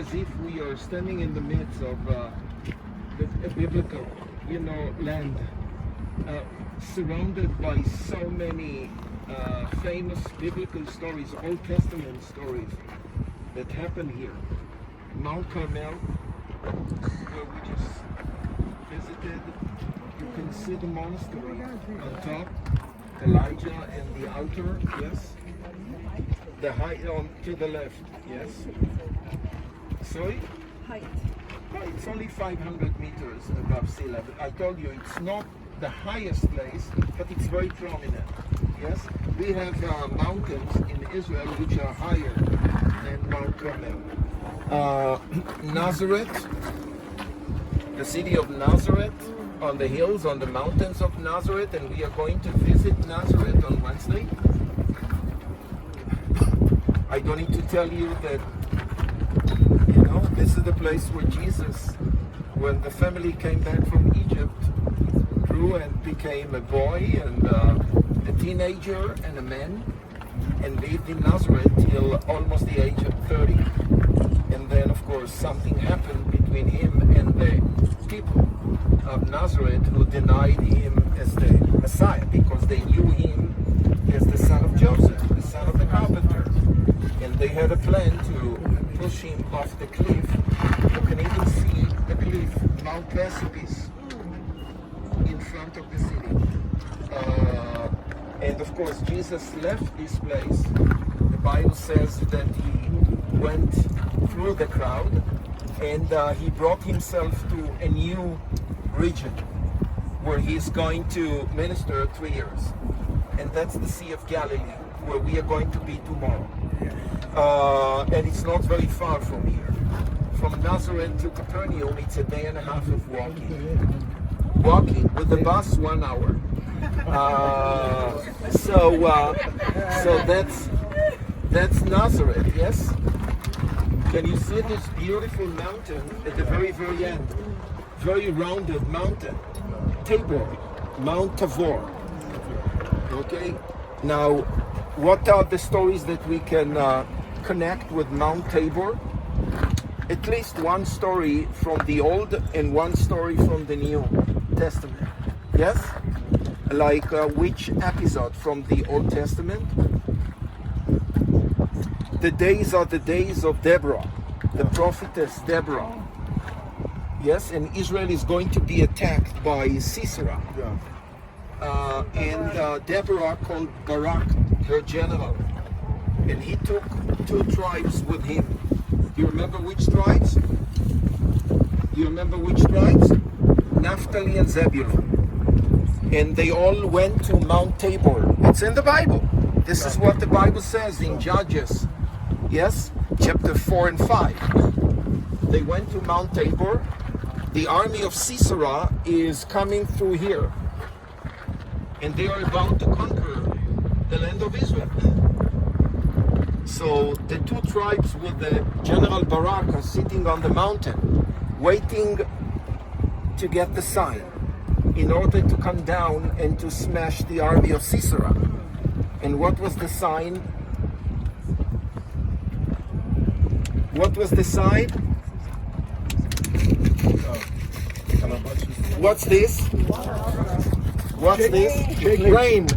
as if we are standing in the midst of a biblical, land, surrounded by so many famous biblical stories, Old Testament stories that happen here. Mount Carmel, where we just visited, you can see the monastery on top, Elijah and the altar, yes. The height on to the left, yes. Sorry? Height. Well, it's only 500 meters above sea level. I told you it's not the highest place, but it's very prominent. Yes, we have mountains in Israel which are higher than Mount Carmel. Nazareth, the city of Nazareth, on the hills, on the mountains of Nazareth, and we are going to visit Nazareth on Wednesday. I don't need to tell you that, this is the place where Jesus, when the family came back from Egypt, grew and became a boy and a teenager and a man, and lived in Nazareth till almost the age of 30. And then, of course, something happened between him and the people of Nazareth who denied him as the Messiah, because they knew him as the son of Joseph, the son of the carpenter. And they had a plan to push him off the cliff. You can even see the cliff, Mount Precipice, in front of the city. And of course, Jesus left this place. The Bible says that he went through the crowd and he brought himself to a new region where he's going to minister 3 years. And that's the Sea of Galilee, where we are going to be tomorrow. And it's not very far from here. From Nazareth to Capernaum, it's a day and a half of walking. Walking with the bus, 1 hour. So that's Nazareth, yes? Can you see this beautiful mountain at the very, very end? Very rounded mountain. Tabor, Mount Tabor. Okay? Now, what are the stories that we can connect with Mount Tabor? At least one story from the Old and one story from the New Testament. Yes? Like which episode from the Old Testament? The days are the days of Deborah, the prophetess Deborah. Yes, and Israel is going to be attacked by Sisera. And Deborah called Barak her general. And he took 2 tribes with him. Do you remember which tribes? Naphtali and Zebulun. And they all went to Mount Tabor. It's in the Bible. This is what the Bible says in Judges. Yes, chapter 4 and 5. They went to Mount Tabor. The army of Sisera is coming through here. And they are about to conquer the land of Israel. So the 2 tribes with the General Barak are sitting on the mountain, waiting to get the sign in order to come down and to smash the army of Sisera. And what was the sign? What was the sign? What's this? What's this? Rain.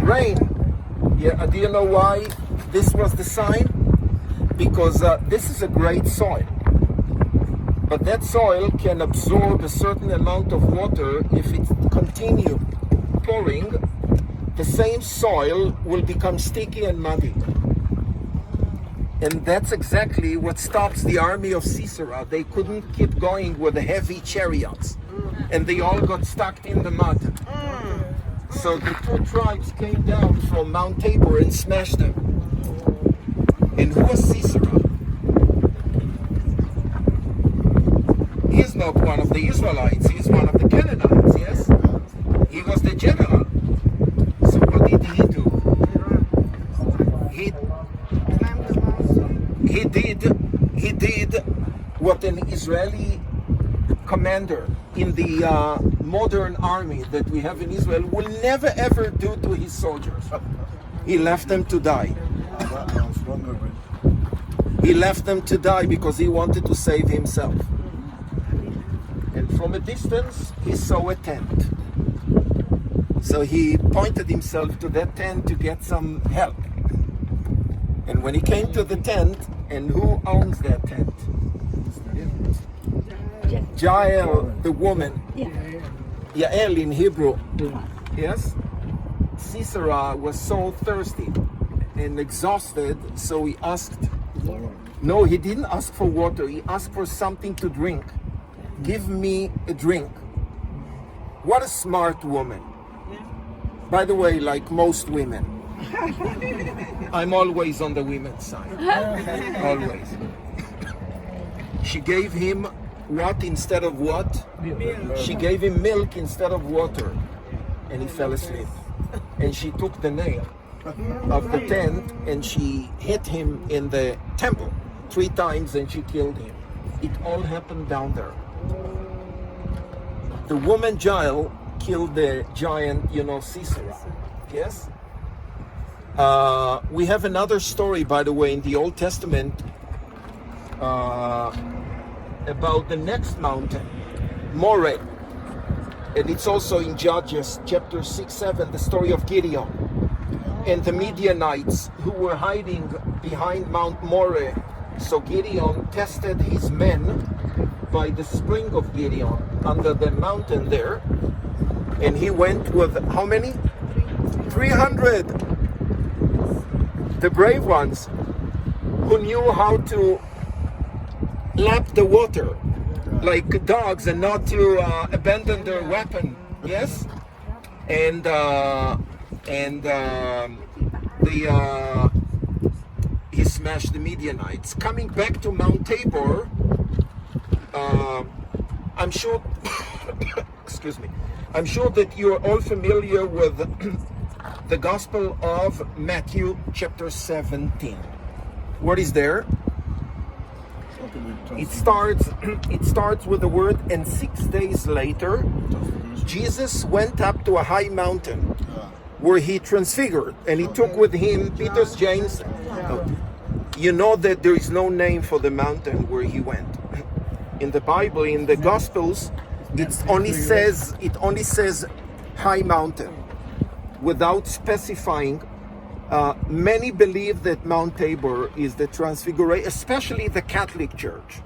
Rain. Yeah, do you know why this was the sign? Because this is a great soil. But that soil can absorb a certain amount of water. If it continues pouring, the same soil will become sticky and muddy. And that's exactly what stops the army of Sisera. They couldn't keep going with the heavy chariots. And they all got stuck in the mud. So the 2 tribes came down from Mount Tabor and smashed them. And who was Sisera? He is not one of the Israelites. He is one of the Canaanites, yes? He was the general. So what did he do? He did what an Israeli commander in the modern army that we have in Israel will never ever do to his soldiers. He left them to die. He left them to die because he wanted to save himself. And from a distance, he saw a tent. So he pointed himself to that tent to get some help. And when he came to the tent, and who owns that tent? Jael, the woman. Yael in Hebrew. Yes? Sisera was so thirsty and exhausted, so he asked. No, he didn't ask for water. He asked for something to drink. Give me a drink. What a smart woman. By the way, like most women, I'm always on the women's side. Always. She gave him what instead of what? She gave him milk instead of water. And he fell asleep. And she took the nail of the tent and she hit him in the temple 3 times and she killed him. It all happened down there. The woman Jael killed the giant, Sisera. Yes? We have another story, by the way, in the Old Testament about the next mountain, Moreh. And it's also in Judges chapter 6, 7, the story of Gideon. And the Midianites who were hiding behind Mount Moreh. So Gideon tested his men by the spring of Gideon under the mountain there. And he went with how many? 300. The brave ones who knew how to lap the water like dogs and not to abandon their weapon. Yes? And he smashed the Midianites. Coming back to Mount Tabor, I'm sure excuse me, I'm sure that you're all familiar with the Gospel of Matthew chapter 17. What is there? It starts with the word, and 6 days later, Jesus went up to a high mountain where he transfigured, and he took with him Peter, James. You know that there is no name for the mountain where he went. In the Bible, in the Gospels, it only says high mountain, without specifying. Many believe that Mount Tabor is the Transfiguration, especially the Catholic Church.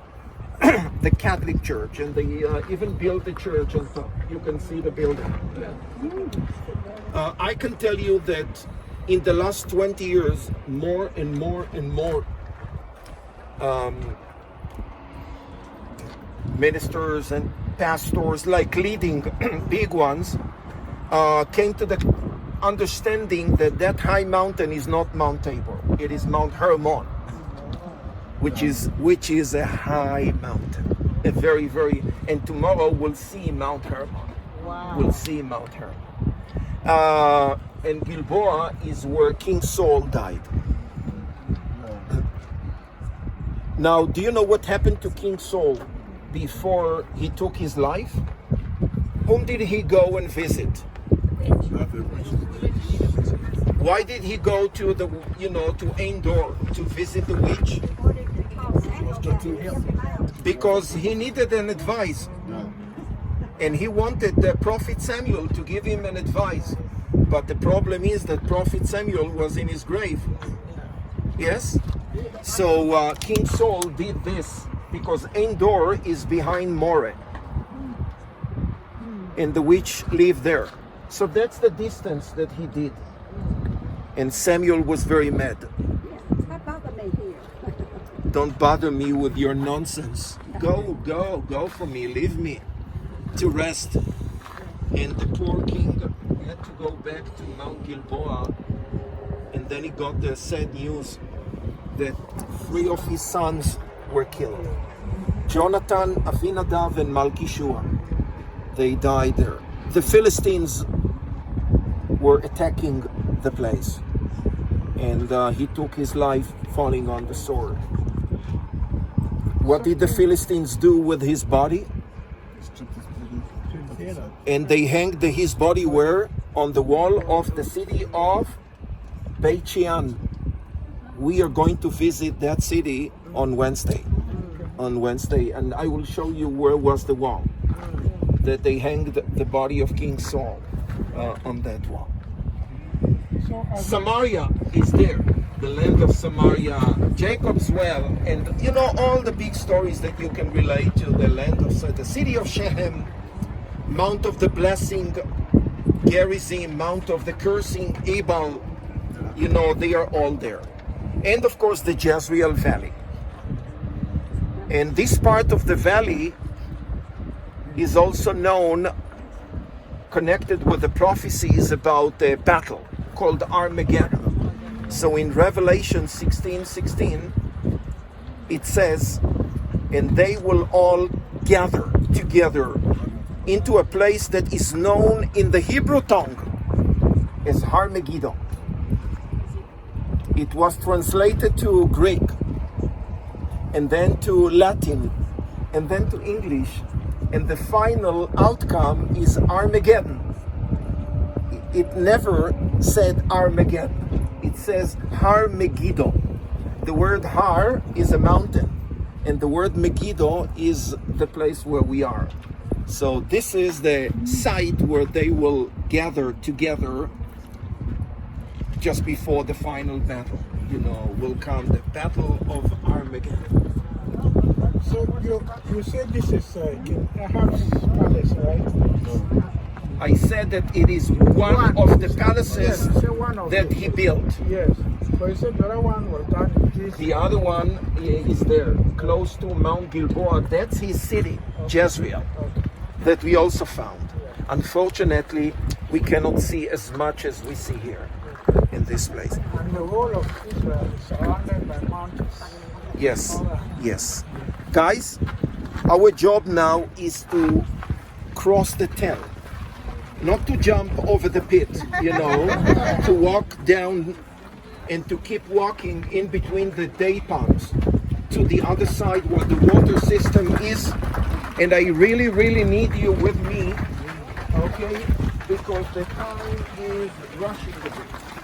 The Catholic Church, and they even built a church on top. You can see the building. I can tell you that in the last 20 years, more and more and more ministers and pastors, like leading big ones, came to the understanding that that high mountain is not Mount Tabor, it is Mount Hermon, which is a high mountain, a very, very, and tomorrow we'll see Mount Hermon. Wow. We'll see Mount Hermon. And Gilboa is where King Saul died. Now, do you know what happened to King Saul before he took his life? Whom did he go and visit? Why did he go to to Endor to visit the witch? Because he needed an advice. And he wanted the prophet Samuel to give him an advice. But the problem is that prophet Samuel was in his grave. Yes? So King Saul did this because Endor is behind Moreh. And the witch lived there. So that's the distance that he did. And Samuel was very mad. Don't bother me with your nonsense. Go for me, leave me to rest. And the poor king had to go back to Mount Gilboa, and then he got the sad news that 3 of his sons were killed. Jonathan, Avinadav, and Malchishua. They died there. The Philistines were attacking the place, and he took his life falling on the sword. What did the Philistines do with his body? And they hanged his body where? On the wall of the city of Beit Shean. We are going to visit that city on Wednesday. On Wednesday, and I will show you where was the wall that they hanged the body of King Saul on that wall. Samaria is there, the land of Samaria, Jacob's well, and you know all the big stories that you can relate to the land of the city of Shechem, Mount of the Blessing, Gerizim, Mount of the Cursing, Ebal, you know, they are all there. And of course the Jezreel Valley. And this part of the valley is also known, connected with the prophecies about a battle called Armageddon. So in Revelation 16:16, it says, and they will all gather together into a place that is known in the Hebrew tongue as Armageddon. It was translated to Greek, and then to Latin, and then to English, and the final outcome is Armageddon. It never said Armageddon. It says Har-Megiddo. The word Har is a mountain, and the word Megiddo is the place where we are. So this is the site where they will gather together just before the final battle. You know, will come the Battle of Armageddon. So you said this is King Ahab's palace, right? I said that it is one of the palaces Yes, you said one of that them. he built. Yes, but you said the other one was done in this. The other one is there, close to Mount Gilboa. That's his city, Jezreel, that we also found. Unfortunately, we cannot see as much as we see here in this place. And the whole of Israel is surrounded by mountains. Yes, yes. Guys, our job now is to cross the tent. Not to jump over the pit, you know, to walk down and to keep walking in between the day palms to the other side where the water system is. And I really, really need you with me, okay? Because the time is rushing a bit.